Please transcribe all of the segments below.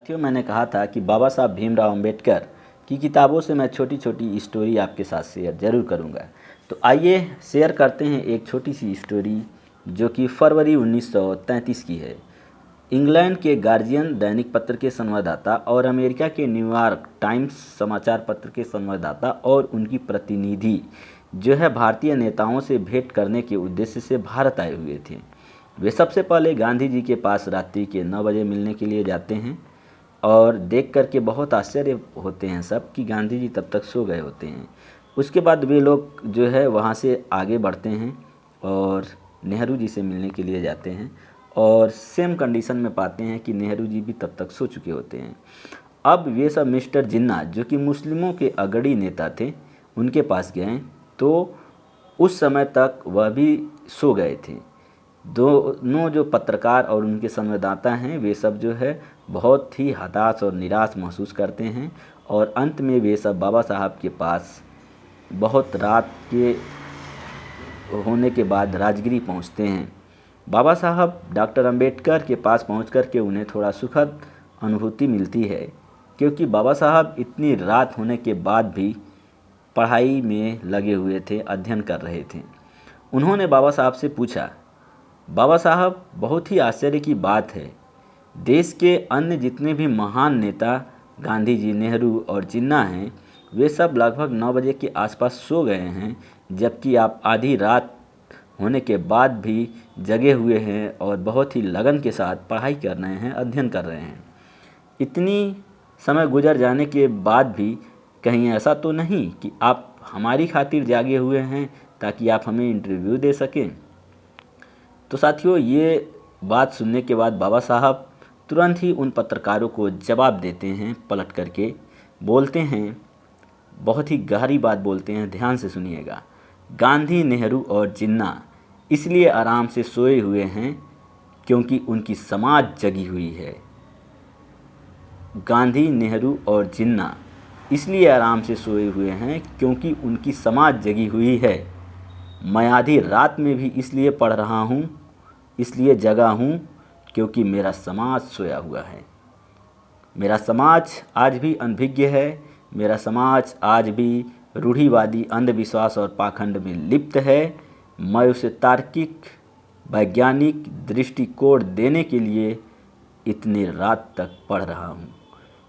साथियों, मैंने कहा था कि बाबा साहब भीमराव अंबेडकर की किताबों से मैं छोटी छोटी स्टोरी आपके साथ शेयर ज़रूर करूंगा। तो आइए शेयर करते हैं एक छोटी सी स्टोरी जो कि फरवरी 1933 की है। इंग्लैंड के गार्जियन दैनिक पत्र के संवाददाता और अमेरिका के न्यूयॉर्क टाइम्स समाचार पत्र के संवाददाता और उनकी प्रतिनिधि जो है भारतीय नेताओं से भेंट करने के उद्देश्य से भारत आए हुए थे। वे सबसे पहले गांधी जी के पास रात्रि के 9 बजे मिलने के लिए जाते हैं और देख कर के बहुत आश्चर्य होते हैं सब कि गांधी जी तब तक सो गए होते हैं। उसके बाद वे लोग जो है वहाँ से आगे बढ़ते हैं और नेहरू जी से मिलने के लिए जाते हैं और सेम कंडीशन में पाते हैं कि नेहरू जी भी तब तक सो चुके होते हैं। अब वे सब मिस्टर जिन्ना जो कि मुस्लिमों के अगड़ी नेता थे उनके पास गए तो उस समय तक वह भी सो गए थे। दोनों जो पत्रकार और उनके संवाददाता हैं वे सब जो है बहुत ही हताश और निराश महसूस करते हैं और अंत में वे सब बाबा साहब के पास बहुत रात के होने के बाद राजगिरी पहुंचते हैं। बाबा साहब डॉक्टर अंबेडकर के पास पहुंचकर के उन्हें थोड़ा सुखद अनुभूति मिलती है क्योंकि बाबा साहब इतनी रात होने के बाद भी पढ़ाई में लगे हुए थे, अध्ययन कर रहे थे। उन्होंने बाबा साहब से पूछा, बाबा साहब बहुत ही आश्चर्य की बात है, देश के अन्य जितने भी महान नेता गांधी जी, नेहरू और जिन्ना हैं वे सब लगभग 9 बजे के आसपास सो गए हैं, जबकि आप आधी रात होने के बाद भी जगे हुए हैं और बहुत ही लगन के साथ पढ़ाई कर रहे हैं, अध्ययन कर रहे हैं। इतनी समय गुजर जाने के बाद भी कहीं ऐसा तो नहीं कि आप हमारी खातिर जागे हुए हैं ताकि आप हमें इंटरव्यू दे सकें। तो साथियों, ये बात सुनने के बाद बाबा साहब तुरंत ही उन पत्रकारों को जवाब देते हैं, पलट करके बोलते हैं, बहुत ही गहरी बात बोलते हैं, ध्यान से सुनिएगा। गांधी, नेहरू और जिन्ना इसलिए आराम से सोए हुए हैं क्योंकि उनकी समाज जगी हुई है। गांधी, नेहरू और जिन्ना इसलिए आराम से सोए हुए हैं क्योंकि उनकी समाज जगी हुई है। मैं आधी रात में भी इसलिए पढ़ रहा हूँ, इसलिए जगा हूँ क्योंकि मेरा समाज सोया हुआ है। मेरा समाज आज भी अनभिज्ञ है। मेरा समाज आज भी रूढ़िवादी अंधविश्वास और पाखंड में लिप्त है। मैं उसे तार्किक वैज्ञानिक दृष्टिकोण देने के लिए इतनी रात तक पढ़ रहा हूँ।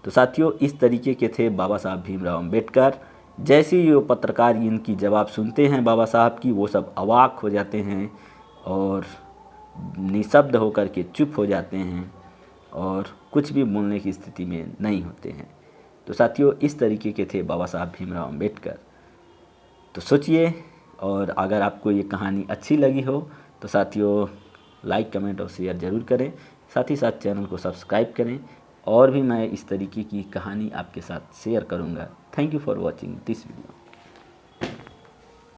तो साथियों, इस तरीके के थे बाबा साहब भीमराव अंबेडकर। जैसे ही वो पत्रकार इनकी जवाब सुनते हैं बाबा साहब की, वो सब अवाक हो जाते हैं और निशब्द होकर के चुप हो जाते हैं और कुछ भी बोलने की स्थिति में नहीं होते हैं। तो साथियों, इस तरीके के थे बाबा साहब भीमराव अंबेडकर। तो सोचिए, और अगर आपको ये कहानी अच्छी लगी हो तो साथियों लाइक, कमेंट और शेयर ज़रूर करें। साथ ही साथ चैनल को सब्सक्राइब करें और भी मैं इस तरीके की कहानी आपके साथ शेयर करूँगा। Thank you for watching this video.